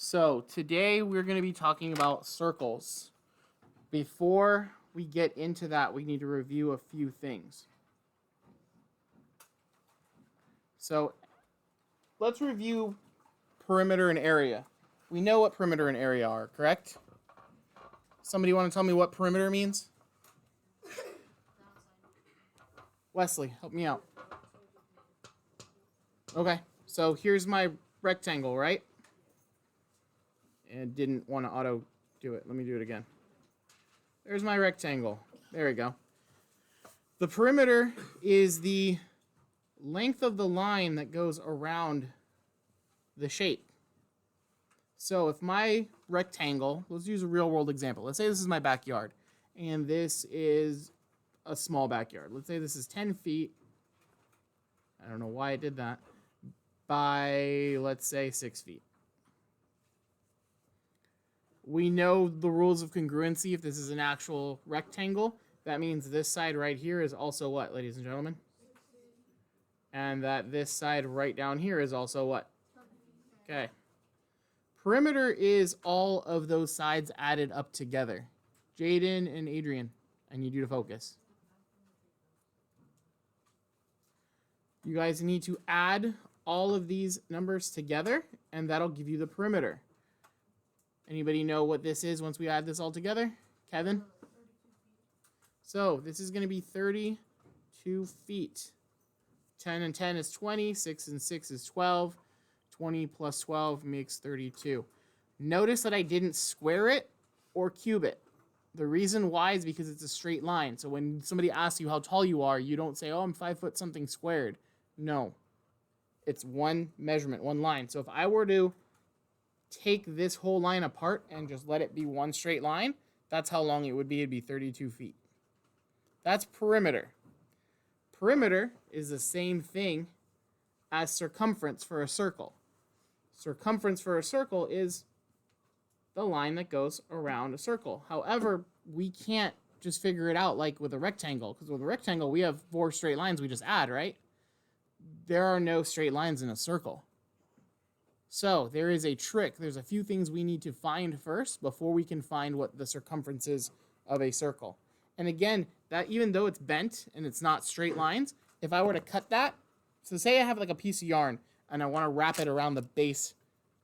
So today we're going to be talking about circles. Before we get into that, we need to review a few things. So let's review perimeter and area. We know what perimeter and area are, correct? Somebody want to tell me what perimeter means? Wesley, help me out. Okay, so here's my rectangle, right? And didn't want to auto do it. Let me do it again. There's my rectangle. There we go. The perimeter is the length of the line that goes around the shape. So if my rectangle, let's use a real world example. Let's say this is my backyard and this is a small backyard. Let's say this is 10 feet. I don't know why I did that. By, let's say, 6 feet. We know the rules of congruency. If this is an actual rectangle, that means this side right here is also what, ladies and gentlemen? And that this side right down here is also what? Okay. Perimeter is all of those sides added up together. Jaden and Adrian, I need you to focus. You guys need to add all of these numbers together, and that'll give you the perimeter. Anybody know what this is once we add this all together? Kevin? So this is going to be 32 feet. 10 and 10 is 20. 6 and 6 is 12. 20 plus 12 makes 32. Notice that I didn't square it or cube it. The reason why is because it's a straight line. So when somebody asks you how tall you are, you don't say, oh, I'm 5 foot something squared. No. It's one measurement, one line. So if I were to take this whole line apart and just let it be one straight line, that's how long it would be. It'd be 32 feet. That's perimeter. Perimeter is the same thing as circumference for a circle. Circumference for a circle is the line that goes around a circle. However, we can't just figure it out like with a rectangle, because with a rectangle, we have 4 straight lines we just add, right? There are no straight lines in a circle. So there is a trick. There's a few things we need to find first before we can find what the circumference is of a circle. And again, that even though it's bent and it's not straight lines, if I were to cut that, so say I have like a piece of yarn and I want to wrap it around the base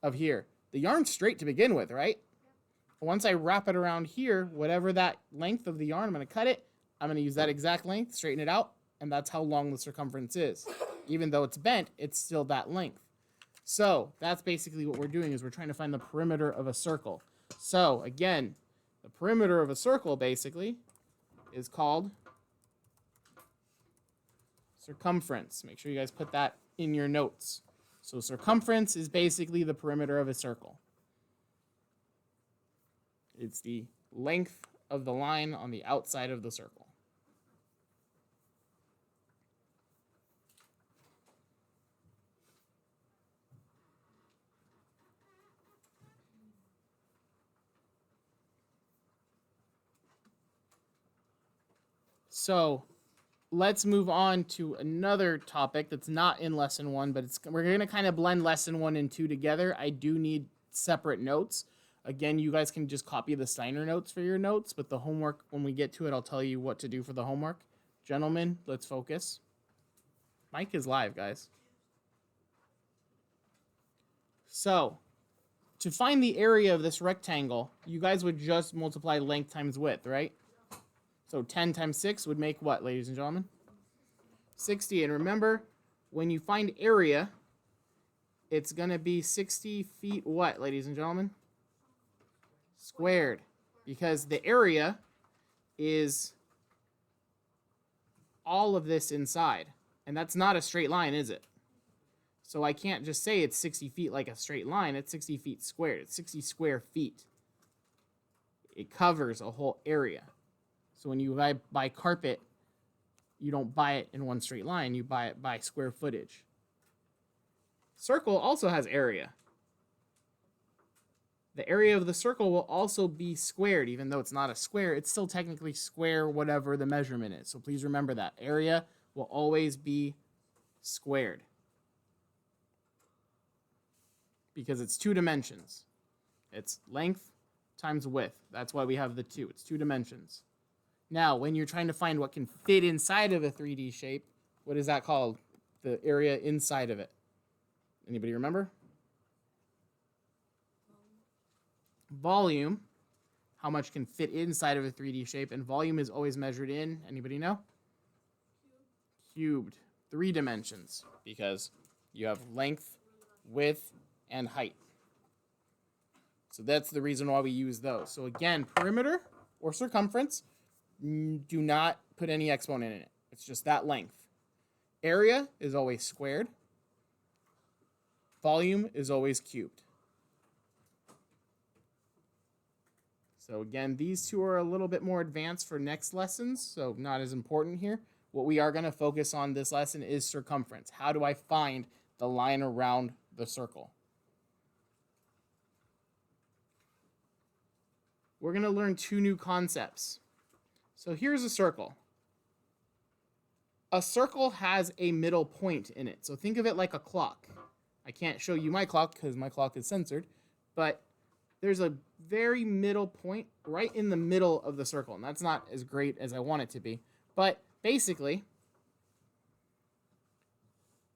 of here. The yarn's straight to begin with, right? Once I wrap it around here, whatever that length of the yarn, I'm going to cut it. I'm going to use that exact length, straighten it out, and that's how long the circumference is. Even though it's bent, it's still that length. So that's basically what we're doing, is we're trying to find the perimeter of a circle. So again, the perimeter of a circle basically is called circumference. Make sure you guys put that in your notes. So circumference is basically the perimeter of a circle. It's the length of the line on the outside of the circle. So let's move on to another topic that's not in lesson 1, but we're going to kind of blend lesson 1 and 2 together. I do need separate notes. Again, you guys can just copy the Steiner notes for your notes, but the homework, when we get to it, I'll tell you what to do for the homework. Gentlemen, let's focus. Mike is live, guys. So to find the area of this rectangle, you guys would just multiply length times width, right? So 10 times 6 would make what, ladies and gentlemen? 60. And remember, when you find area, it's going to be 60 feet what, ladies and gentlemen? Squared. Because the area is all of this inside. And that's not a straight line, is it? So I can't just say it's 60 feet like a straight line. It's 60 feet squared. It's 60 square feet. It covers a whole area. So when you buy carpet, you don't buy it in one straight line. You buy it by square footage. Circle also has area. The area of the circle will also be squared. Even though it's not a square, it's still technically square whatever the measurement is. So please remember that. Area will always be squared, because it's 2 dimensions. It's length times width. That's why we have the 2. It's 2 dimensions. Now, when you're trying to find what can fit inside of a 3D shape, what is that called? The area inside of it. Anybody remember? Volume. How much can fit inside of a 3D shape, and volume is always measured in, anybody know? Cubed. 3 dimensions, because you have length, width, and height. So that's the reason why we use those. So again, perimeter or circumference, do not put any exponent in it. It's just that length. Area is always squared. Volume is always cubed. So again, these two are a little bit more advanced for next lessons, so not as important here. What we are going to focus on this lesson is circumference. How do I find the line around the circle? We're going to learn 2 new concepts. So here's a circle. A circle has a middle point in it. So think of it like a clock. I can't show you my clock because my clock is censored, but there's a very middle point right in the middle of the circle, and that's not as great as I want it to be. But basically,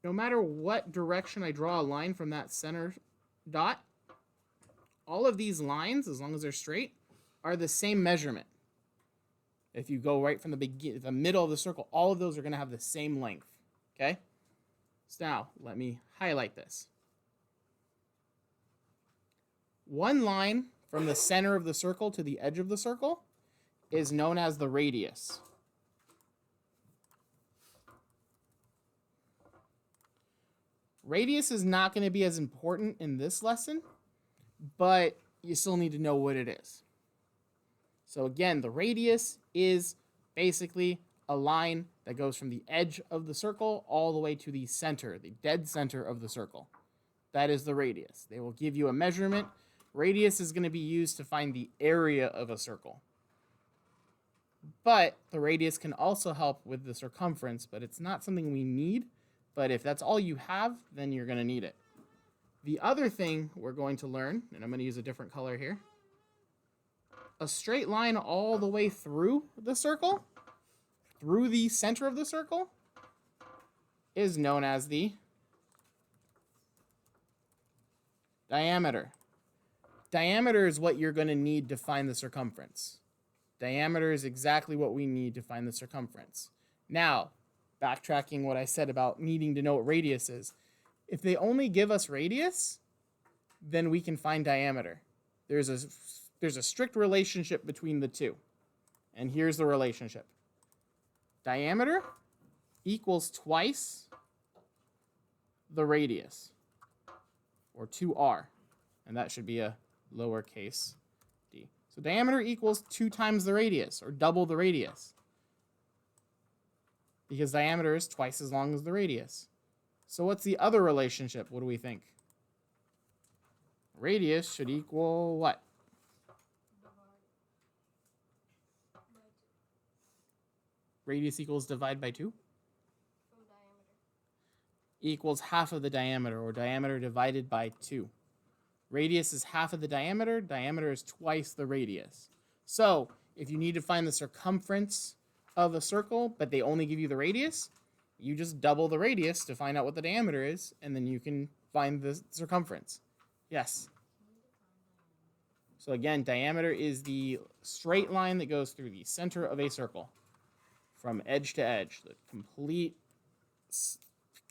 no matter what direction I draw a line from that center dot, all of these lines, as long as they're straight, are the same measurement. If you go right from the middle of the circle, all of those are going to have the same length. Okay? So now, let me highlight this. One line from the center of the circle to the edge of the circle is known as the radius. Radius is not going to be as important in this lesson, but you still need to know what it is. So again, the radius is basically a line that goes from the edge of the circle all the way to the center, the dead center of the circle. That is the radius. They will give you a measurement. Radius is going to be used to find the area of a circle. But the radius can also help with the circumference, but it's not something we need. But if that's all you have, then you're going to need it. The other thing we're going to learn, and I'm going to use a different color here, a straight line all the way through the circle, through the center of the circle, is known as the diameter. Diameter is what you're going to need to find the circumference. Diameter is exactly what we need to find the circumference. Now, backtracking what I said about needing to know what radius is. If they only give us radius, then we can find diameter. There's a strict relationship between the two. And here's the relationship. Diameter equals twice the radius, or 2r. And that should be a lowercase d. So diameter equals 2 times the radius, or double the radius. Because diameter is twice as long as the radius. So what's the other relationship? What do we think? Radius should equal what? Radius equals divide by 2? Equals half of the diameter, or diameter divided by 2. Radius is half of the diameter. Diameter is twice the radius. So if you need to find the circumference of a circle, but they only give you the radius, you just double the radius to find out what the diameter is, and then you can find the circumference. Yes? So again, diameter is the straight line that goes through the center of a circle from edge to edge. The complete, it's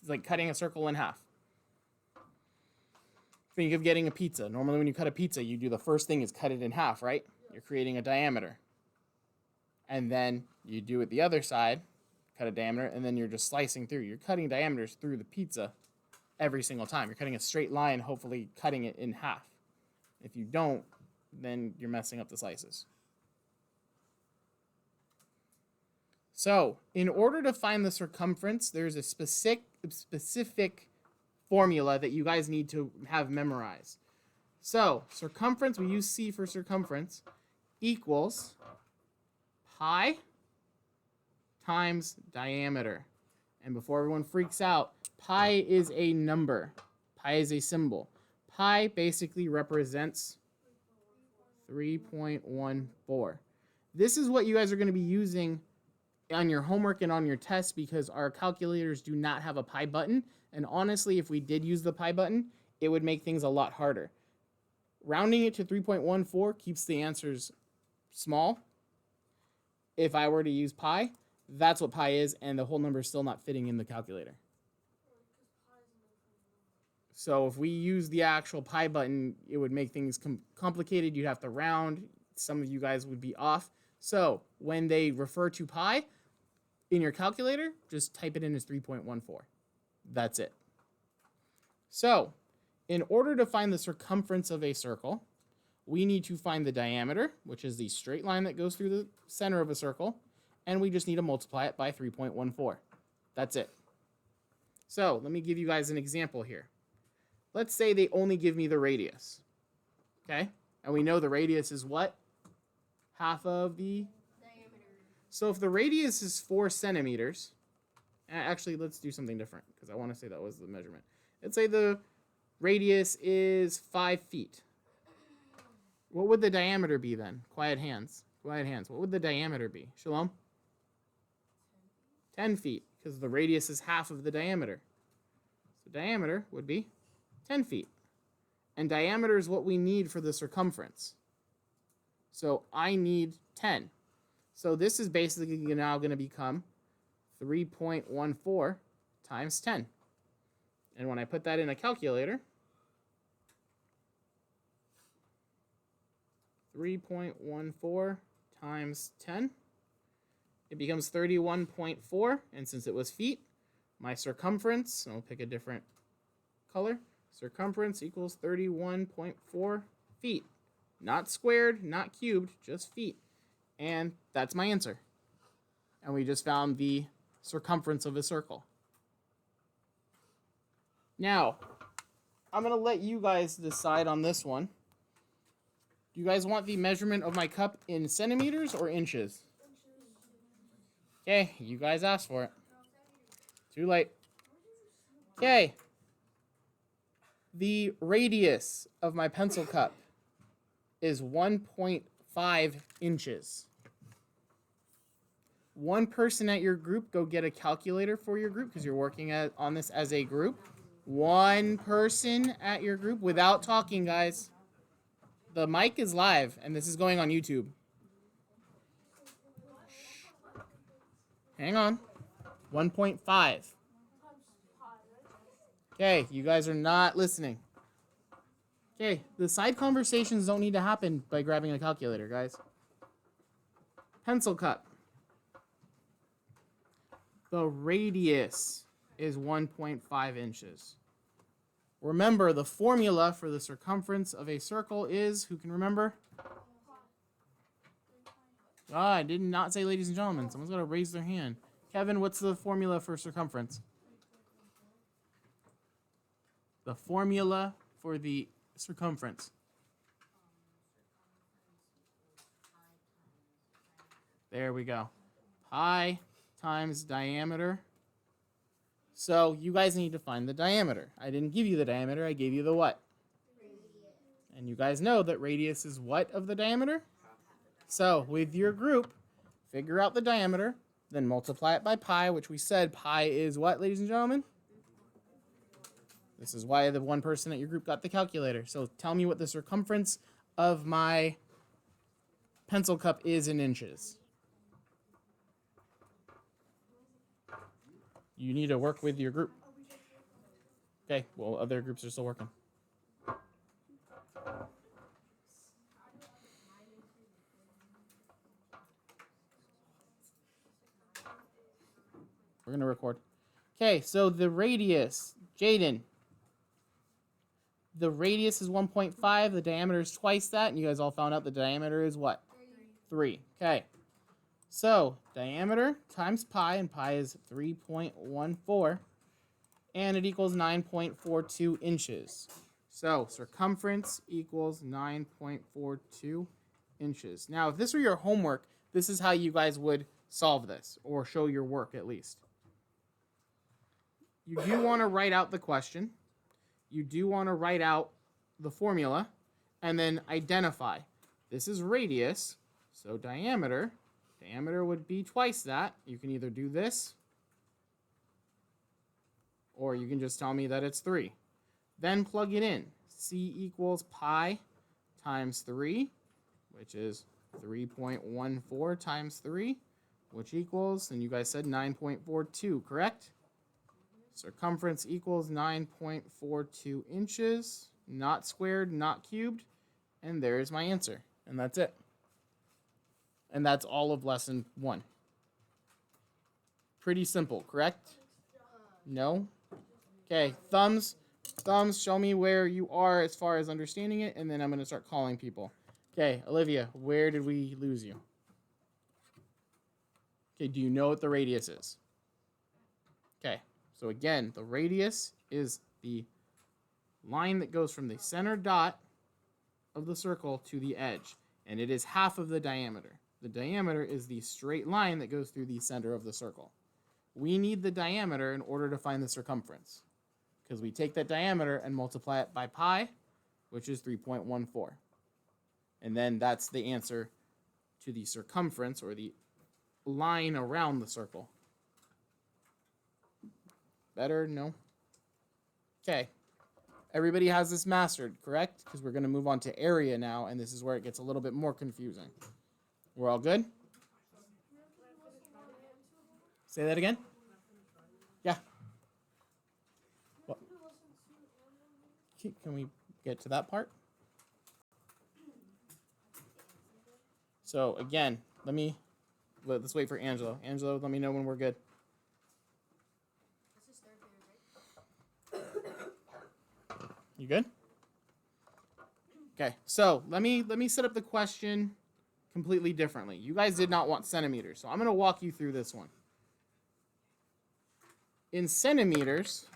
like cutting a circle in half. Think of getting a pizza. Normally when you cut a pizza, you do the first thing is cut it in half, right? You're creating a diameter. And then you do it the other side, cut a diameter, and then you're just slicing through. You're cutting diameters through the pizza every single time. You're cutting a straight line, hopefully cutting it in half. If you don't, then you're messing up the slices. So, in order to find the circumference, there's a specific formula that you guys need to have memorized. So, circumference, we use C for circumference, equals pi times diameter. And before everyone freaks out, pi is a number. Pi is a symbol. Pi basically represents 3.14. This is what you guys are going to be using on your homework and on your tests because our calculators do not have a pi button. And honestly, if we did use the pi button, it would make things a lot harder. Rounding it to 3.14 keeps the answers small. If I were to use pi, that's what pi is, and the whole number is still not fitting in the calculator. So if we use the actual pi button, it would make things complicated. You'd have to round. Some of you guys would be off. So when they refer to pi in your calculator, just type it in as 3.14. That's it. So in order to find the circumference of a circle, we need to find the diameter, which is the straight line that goes through the center of a circle, and we just need to multiply it by 3.14. That's it. So let me give you guys an example here. Let's say they only give me the radius, okay? And we know the radius is what? Half of the diameter. So if the radius is 4 centimeters, actually, let's do something different because I want to say that was the measurement. Let's say the radius is 5 feet. What would the diameter be then? Quiet hands. Quiet hands. What would the diameter be? Shalom? 10 feet, because the radius is half of the diameter. So diameter would be 10 feet. And diameter is what we need for the circumference. So I need 10. So this is basically now going to become 3.14 times 10. And when I put that in a calculator, 3.14 times 10, it becomes 31.4. And since it was feet, my circumference, and I'll pick a different color, circumference equals 31.4 feet. Not squared, not cubed, just feet. And that's my answer. And we just found the circumference of a circle. Now, I'm going to let you guys decide on this one. Do you guys want the measurement of my cup in centimeters or inches? Okay, you guys asked for it. Too late. Okay. The radius of my pencil cup is 1.5 inches. One person at your group, go get a calculator for your group because you're working on this as a group. One person at your group without talking, guys. The mic is live, and this is going on YouTube. Hang on. 1.5. Okay, you guys are not listening. Okay, the side conversations don't need to happen by grabbing a calculator, guys. Pencil cup. The radius is 1.5 inches. Remember, the formula for the circumference of a circle is, who can remember? I did not say ladies and gentlemen. Someone's got to raise their hand. Kevin, what's the formula for circumference? The formula for the circumference. There we go. Pi times diameter. So you guys need to find the diameter. I didn't give you the diameter. I gave you the what? Radius. And you guys know that radius is what of the diameter? So with your group, figure out the diameter, then multiply it by pi, which we said pi is what, ladies and gentlemen? This is why the one person at your group got the calculator. So tell me what the circumference of my pencil cup is in inches. You need to work with your group. Okay, well, other groups are still working. We're going to record. Okay, so the radius, Jaden. The radius is 1.5. The diameter is twice that. And you guys all found out the diameter is what? 3. Okay. So, diameter times pi, and pi is 3.14. And it equals 9.42 inches. So, circumference equals 9.42 inches. Now, if this were your homework, this is how you guys would solve this, or show your work at least. You do want to write out the question. You do want to write out the formula, and then identify This is radius, so diameter would be twice that. You can either do this, or you can just tell me that it's 3. Then plug it in. C equals pi times 3, which is 3.14 times 3, which equals, and you guys said 9.42, correct? Circumference equals 9.42 inches, not squared, not cubed, and there's my answer. And that's it. And that's all of lesson 1. Pretty simple, correct? No? Okay, thumbs, show me where you are as far as understanding it, and then I'm going to start calling people. Okay, Olivia, where did we lose you? Okay, do you know what the radius is? Okay, so again, the radius is the line that goes from the center dot of the circle to the edge, and it is half of the diameter. The diameter is the straight line that goes through the center of the circle. We need the diameter in order to find the circumference, because we take that diameter and multiply it by pi, which is 3.14. And then that's the answer to the circumference, or the line around the circle. Better? No? Okay. Everybody has this mastered, correct? Because we're going to move on to area now, and this is where it gets a little bit more confusing. We're all good? Say that again? Yeah. What? Can we get to that part? So again, let's wait for Angelo. Angelo, let me know when we're good. You good? Okay, so let me set up the question completely differently. You guys did not want centimeters, so I'm going to walk you through this one. In centimeters,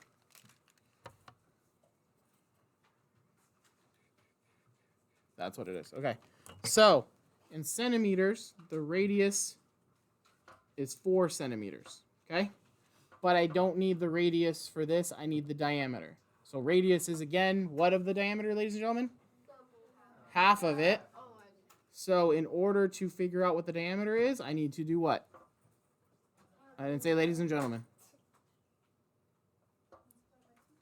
that's what it is. Okay, so in centimeters, the radius is 4 centimeters, okay? But I don't need the radius for this, I need the diameter. So radius is, again, what of the diameter, ladies and gentlemen? Half of it. So in order to figure out what the diameter is, I need to do what? I didn't say ladies and gentlemen.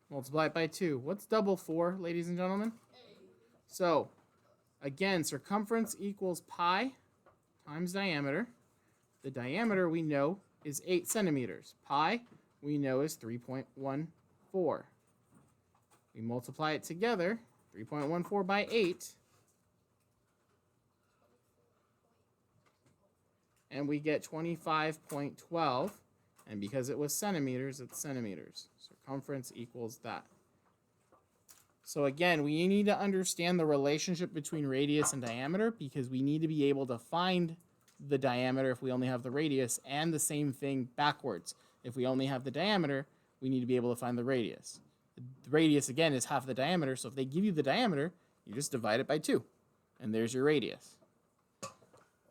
Multiply it by 2. What's double 4, ladies and gentlemen? So, again, circumference equals pi times diameter. The diameter we know is 8 centimeters. Pi we know is 3.14. We multiply it together, 3.14 by 8, and we get 25.12. And because it was centimeters, it's centimeters. Circumference equals that. So again, we need to understand the relationship between radius and diameter, because we need to be able to find the diameter if we only have the radius, and the same thing backwards. If we only have the diameter, we need to be able to find the radius. The radius, again, is half the diameter, so if they give you the diameter, you just divide it by 2, and there's your radius.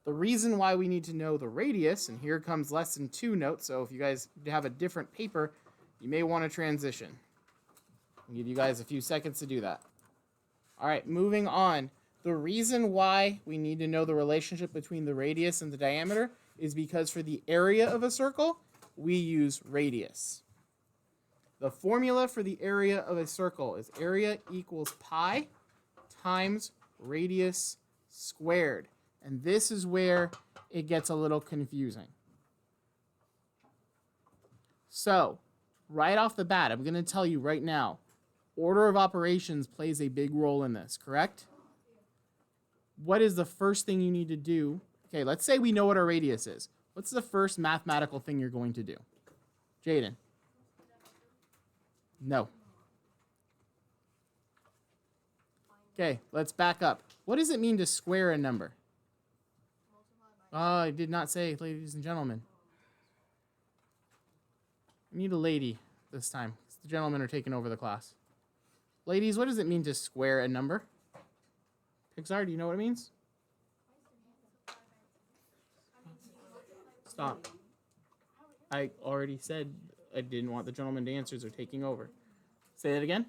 The reason why we need to know the radius, and here comes lesson 2 note, so if you guys have a different paper, you may want to transition. I'll give you guys a few seconds to do that. All right, moving on. The reason why we need to know the relationship between the radius and the diameter is because for the area of a circle, we use radius. The formula for the area of a circle is area equals pi times radius squared. And this is where it gets a little confusing. So, right off the bat, I'm going to tell you right now, order of operations plays a big role in this, correct? What is the first thing you need to do? Okay, let's say we know what our radius is. What's the first mathematical thing you're going to do? Jaden? No. Okay, let's back up. What does it mean to square a number? I did not say, ladies and gentlemen. I need a lady this time. The gentlemen are taking over the class. Ladies, what does it mean to square a number? Pixar, do you know what it means? Stop. I already said I didn't want the gentlemen to answer, so taking over. Say that again?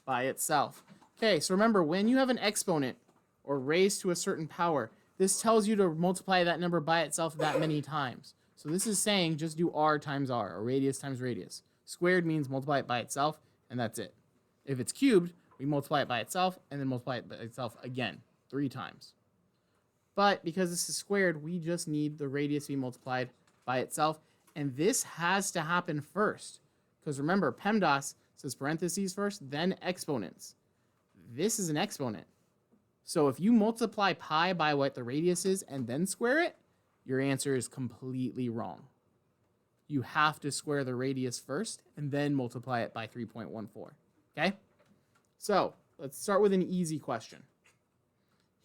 By itself. Okay, so remember, when you have an exponent or raised to a certain power, this tells you to multiply that number by itself that many times. So this is saying just do r times r, or radius times radius. Squared means multiply it by itself, and that's it. If it's cubed, we multiply it by itself, and then multiply it by itself again, 3 times. But because this is squared, we just need the radius to be multiplied by itself, and this has to happen first. Because remember, PEMDAS says parentheses first, then exponents. This is an exponent. So if you multiply pi by what the radius is and then square it, your answer is completely wrong. You have to square the radius first and then multiply it by 3.14. Okay? So let's start with an easy question.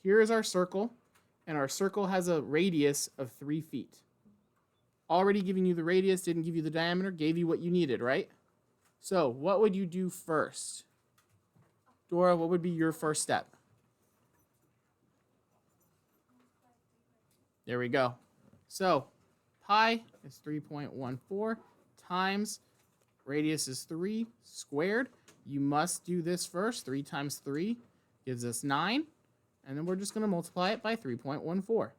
Here is our circle, and our circle has a radius of 3 feet. Already giving you the radius, didn't give you the diameter, gave you what you needed, right? So what would you do first? Dora, what would be your first step? There we go. So pi is 3.14 times radius is 3 squared. You must do this first. 3 times 3 gives us 9. And then we're just going to multiply it by 3.14.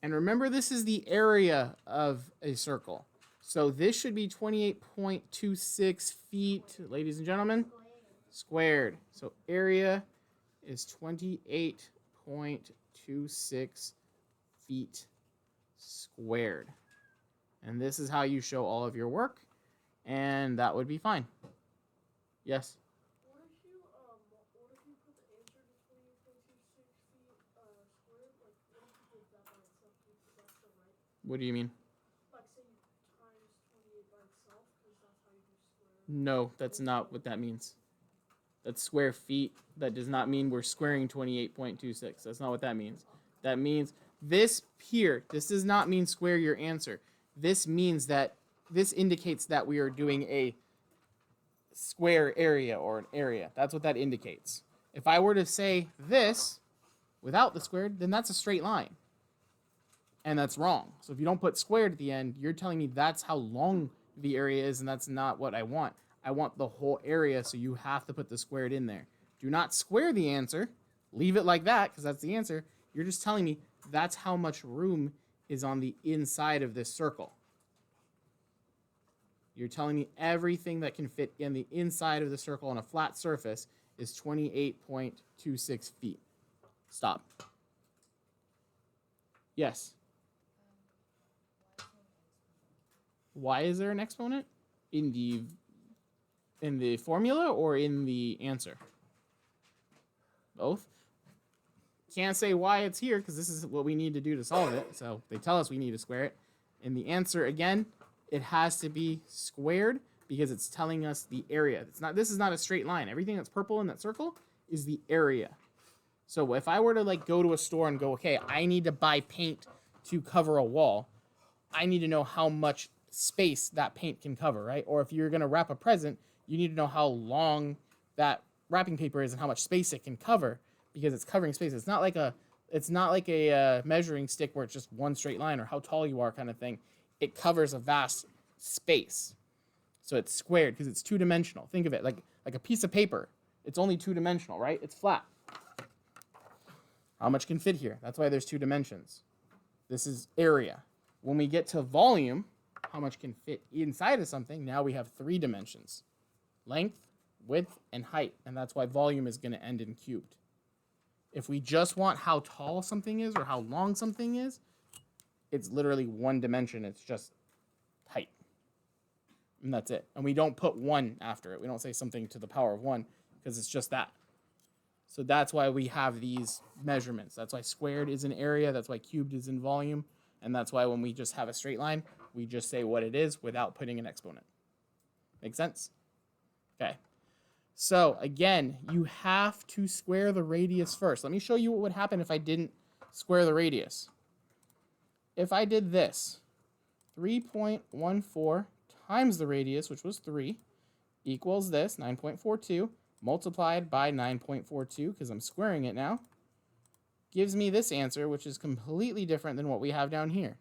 And remember, this is the area of a circle. So this should be 28.26 feet, ladies and gentlemen, squared. So area is 28.26 feet squared. And this is how you show all of your work. And that would be fine. Yes? What if you put the answer to 28.26 feet squared? Like, what if you did that by itself? Is that still right? What do you mean? Like, say you times 28 by itself, because that's how you do square. No, that's not what that means. That's square feet. That does not mean we're squaring 28.26. That's not what that means. That means this here, this does not mean square your answer. This means that this indicates that we are doing a square area or an area. That's what that indicates. If I were to say this without the squared, then that's a straight line. And that's wrong. So if you don't put squared at the end, you're telling me that's how long the area is, and that's not what I want. I want the whole area, so you have to put the squared in there. Do not square the answer. Leave it like that, because that's the answer. You're just telling me that's how much room is on the inside of this circle. You're telling me everything that can fit in the inside of the circle on a flat surface is 28.26 feet. Stop. Yes? Why is there an exponent? In the formula or in the answer? Both? Can't say why it's here because this is what we need to do to solve it. So they tell us we need to square it. In the answer, again, it has to be squared because it's telling us the area. This is not a straight line. Everything that's purple in that circle is the area. So if I were to go to a store and go, okay, I need to buy paint to cover a wall, I need to know how much space that paint can cover, right? Or if you're going to wrap a present, you need to know how long that wrapping paper is and how much space it can cover because it's covering space. It's not like a measuring stick where it's just one straight line or how tall you are kind of thing. It covers a vast space. So it's squared because it's two-dimensional. Think of it like a piece of paper. It's only two-dimensional, right? It's flat. How much can fit here? That's why there's 2 dimensions. This is area. When we get to volume, how much can fit inside of something, now we have 3 dimensions. Length, width, and height. And that's why volume is going to end in cubed. If we just want how tall something is or how long something is, it's literally 1 dimension. It's just height. And that's it. And we don't put 1 after it. We don't say something to the power of 1 because it's just that. So that's why we have these measurements. That's why squared is in area. That's why cubed is in volume. And that's why when we just have a straight line, we just say what it is without putting an exponent. Make sense? Okay. So again, you have to square the radius first. Let me show you what would happen if I didn't square the radius. If I did this, 3.14 times the radius, which was 3, equals this, 9.42, multiplied by 9.42, because I'm squaring it now, gives me this answer, which is completely different than what we have down here.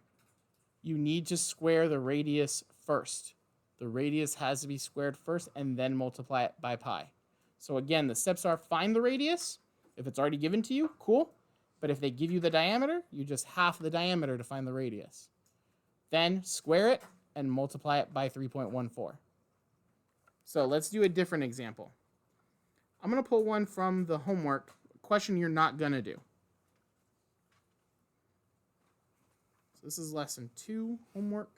you need to square the radius first. The radius has to be squared first and then multiply it by pi. So again, the steps are find the radius. If it's already given to you, cool. But if they give you the diameter, you just half the diameter to find the radius. Then square it and multiply it by 3.14. So let's do a different example. I'm going to pull one from the homework, question you're not going to do. So this is lesson 2 homework.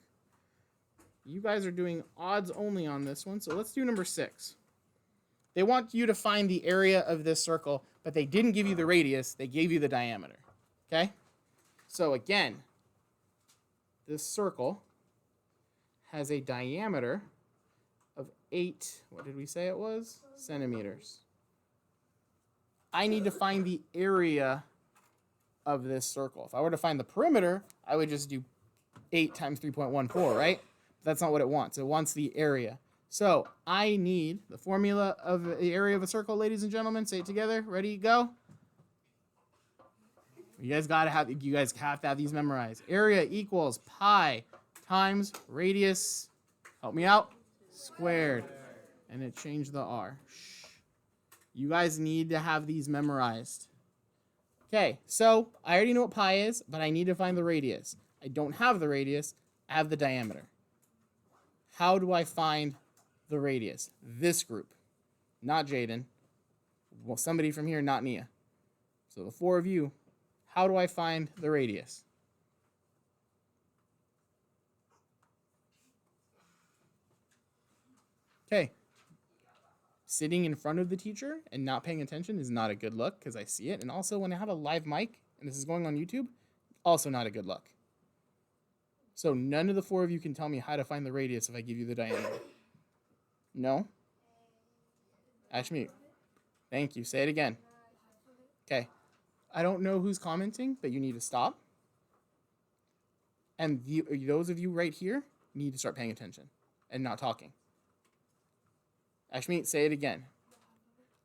You guys are doing odds only on this one, so let's do number 6. They want you to find the area of this circle, but they didn't give you the radius, they gave you the diameter. Okay? So again, this circle has a diameter of 8, what did we say it was? Centimeters. I need to find the area of this circle. If I were to find the perimeter, I would just do 8 times 3.14, right? That's not what it wants. It wants the area. So I need the formula of the area of a circle, ladies and gentlemen. Say it together. Ready, go. You guys have to have these memorized. Area equals pi times radius. Help me out. Squared. And it changed the R. Shh. You guys need to have these memorized. Okay, so I already know what pi is, but I need to find the radius. I don't have the radius. I have the diameter. How do I find the radius? This group. Not Jaden. Well, somebody from here, not Nia. So the 4 of you, how do I find the radius? Okay. Sitting in front of the teacher and not paying attention is not a good look because I see it. And also when I have a live mic and this is going on YouTube, also not a good look. So none of the 4 of you can tell me how to find the radius if I give you the diameter. No? Ashmeet. Thank you. Say it again. Okay. I don't know who's commenting, but you need to stop. And those of you right here need to start paying attention and not talking. Ashmeet, say it again.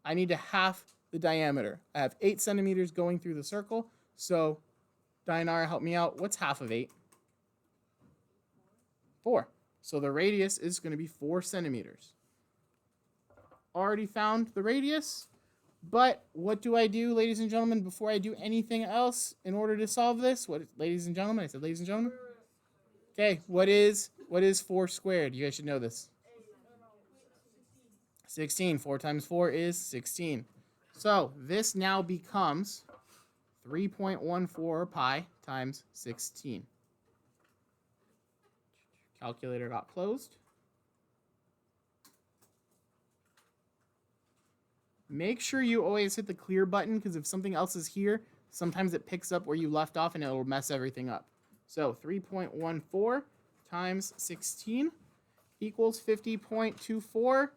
I need to half the diameter. I have 8 centimeters going through the circle. So, Dianara, help me out. What's half of 8? 4. So the radius is going to be 4 centimeters. Already found the radius. But what do I do, ladies and gentlemen, before I do anything else in order to solve this? What, ladies and gentlemen? I said ladies and gentlemen. Okay, what is 4 squared? You guys should know this. 16. 4 times 4 is 16. So this now becomes 3.14 pi times 16. Calculator got closed. Make sure you always hit the clear button because if something else is here, sometimes it picks up where you left off and it'll mess everything up. So 3.14 times 16 equals 50.24.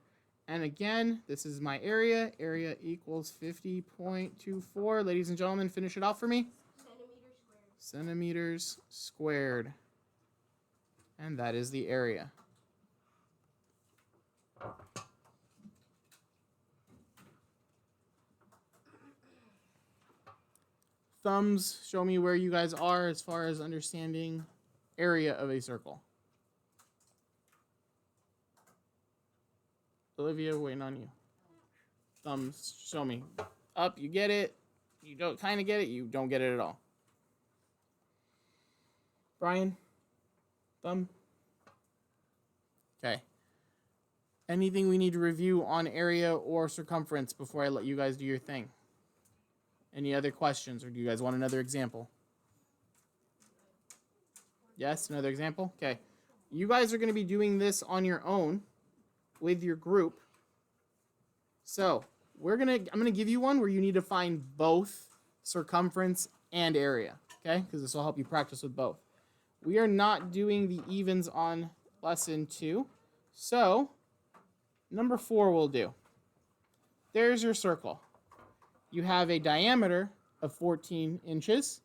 And again, this is my area. Area equals 50.24. Ladies and gentlemen, finish it off for me. Centimeters squared. And that is the area. Thumbs show me where you guys are as far as understanding area of a circle. Olivia, waiting on you. Thumbs show me. Up, you get it. You don't kind of get it. You don't get it at all. Brian? Thumb? Okay. Anything we need to review on area or circumference before I let you guys do your thing? Any other questions, or do you guys want another example? Yes, another example? Okay. You guys are going to be doing this on your own with your group. So, I'm going to give you one where you need to find both circumference and area, okay? Because this will help you practice with both. We are not doing the evens on lesson 2. So, number 4 will do. There's your circle. You have a diameter of 14 inches.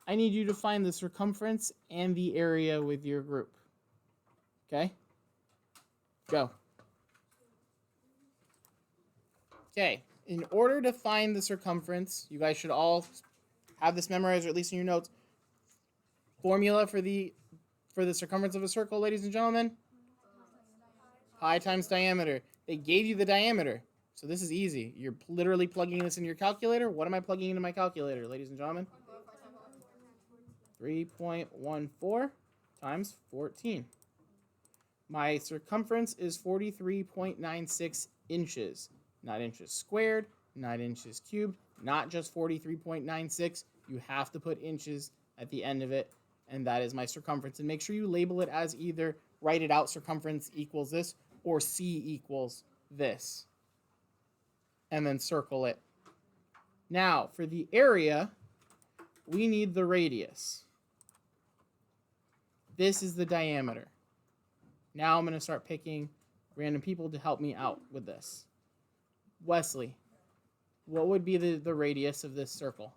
I need you to find the circumference and the area with your group. Okay? Go. Okay. In order to find the circumference, you guys should all have this memorized, or at least in your notes. Formula for the for the circumference of a circle, ladies and gentlemen? Pi times diameter. They gave you the diameter. So this is easy. You're literally plugging this in your calculator. What am I plugging into my calculator, ladies and gentlemen? 3.14 times 14. My circumference is 43.96 inches. Not inches squared, not inches cubed, not just 43.96. You have to put inches at the end of it, and that is my circumference. And make sure you label it as either write it out, circumference equals this, or C equals this. And then circle it. Now, for the area, we need the radius. This is the diameter. Now I'm going to start picking random people to help me out with this. Wesley, what would be the radius of this circle?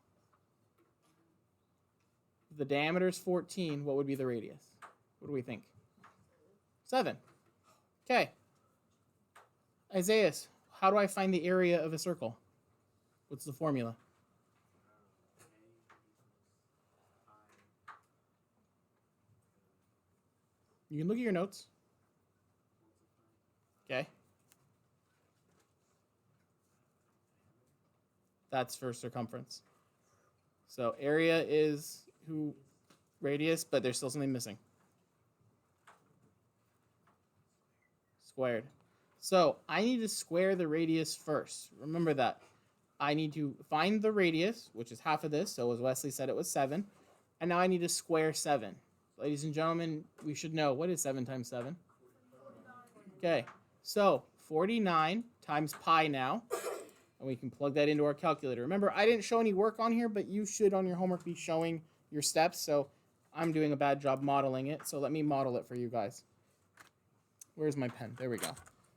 The diameter is 14. What would be the radius? What do we think? 7. Okay. Isaiah, how do I find the area of a circle? What's the formula? You can look at your notes. Okay. That's for circumference. So area is radius, but there's still something missing. Squared. So I need to square the radius first. Remember that. I need to find the radius, which is half of this. So as Wesley said, it was 7. And now I need to square 7. Ladies and gentlemen, we should know, what is 7 times 7? Okay, so 49 times pi now. And we can plug that into our calculator. Remember, I didn't show any work on here, but you should on your homework be showing your steps. So I'm doing a bad job modeling it. So let me model it for you guys. Where's my pen? There we go.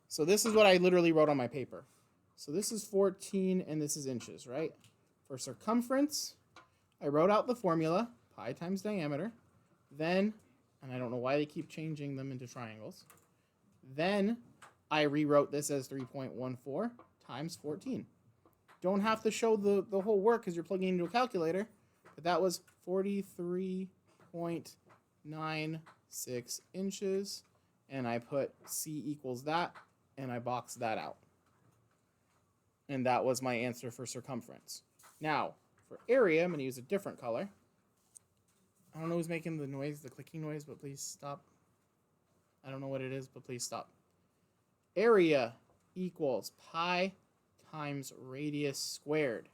So this is what I literally wrote on my paper. So this is 14 and this is inches, right? For circumference, I wrote out the formula, pi times diameter. Then, and I don't know why they keep changing them into triangles. Then I rewrote this as 3.14 times 14. Don't have to show the whole work because you're plugging into a calculator, but that was 43.96 inches, and I put C equals that, and I boxed that out. And that was my answer for circumference. Now, for area, I'm going to use a different color. I don't know who's making the noise, the clicking noise, but please stop. I don't know what it is, but please stop. Area equals pi times radius squared.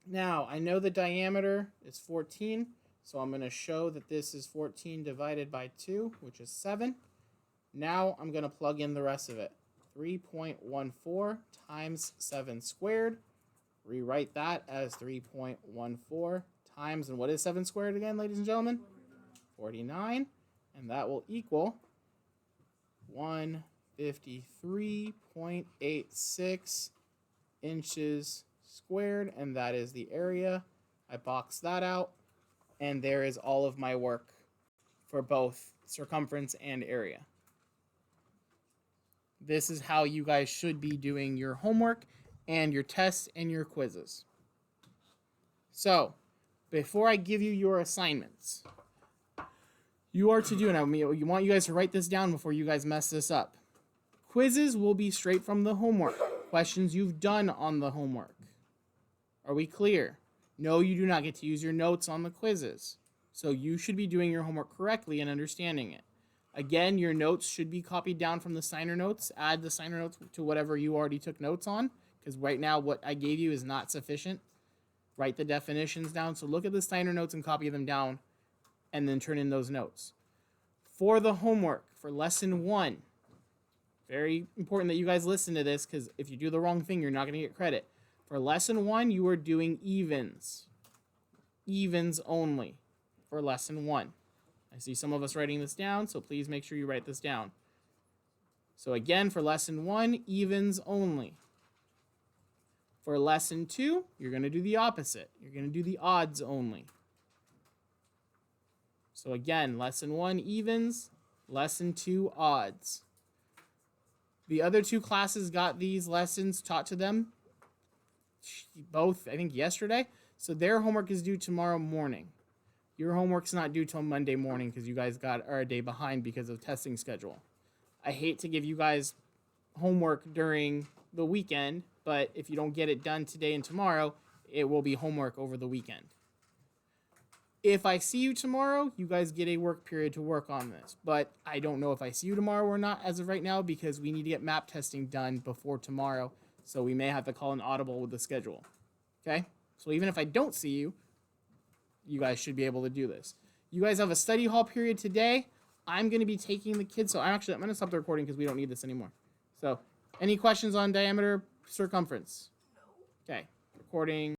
Now, I know the diameter is 14, so I'm going to show that this is 14 divided by 2, which is 7. Now, I'm going to plug in the rest of it. 3.14 times 7 squared. Rewrite that as 3.14 times, and what is 7 squared again, ladies and gentlemen? 49, and that will equal 153.86 inches squared, and that is the area. I boxed that out, and there is all of my work for both circumference and area. This is how you guys should be doing your homework and your tests and your quizzes. So, before I give you your assignments, you are to do, and I want you guys to write this down before you guys mess this up. Quizzes will be straight from the homework. Questions you've done on the homework. Are we clear? No, you do not get to use your notes on the quizzes. So you should be doing your homework correctly and understanding it. Again, your notes should be copied down from the Signer notes. Add the Signer notes to whatever you already took notes on, because right now what I gave you is not sufficient. Write the definitions down. So look at the Signer notes and copy them down, and then turn in those notes. For the homework, for lesson 1, very important that you guys listen to this, because if you do the wrong thing, you're not going to get credit. For lesson 1, you are doing evens. Evens only for lesson 1. I see some of us writing this down, so please make sure you write this down. So again, for lesson 1, evens only. For lesson 2, you're going to do the opposite. You're going to do the odds only. So again, lesson 1, evens. Lesson 2, odds. The other 2 classes got these lessons taught to them both, I think, yesterday. So their homework is due tomorrow morning. Your homework's not due till Monday morning because you guys are a day behind because of testing schedule. I hate to give you guys homework during the weekend, but if you don't get it done today and tomorrow, it will be homework over the weekend. If I see you tomorrow, you guys get a work period to work on this. But I don't know if I see you tomorrow or not as of right now because we need to get map testing done before tomorrow. So we may have to call an audible with the schedule. Okay? So even if I don't see you, you guys should be able to do this. You guys have a study hall period today. I'm going to be taking the kids. So I'm going to stop the recording because we don't need this anymore. So any questions on diameter, circumference? No. Okay. Recording.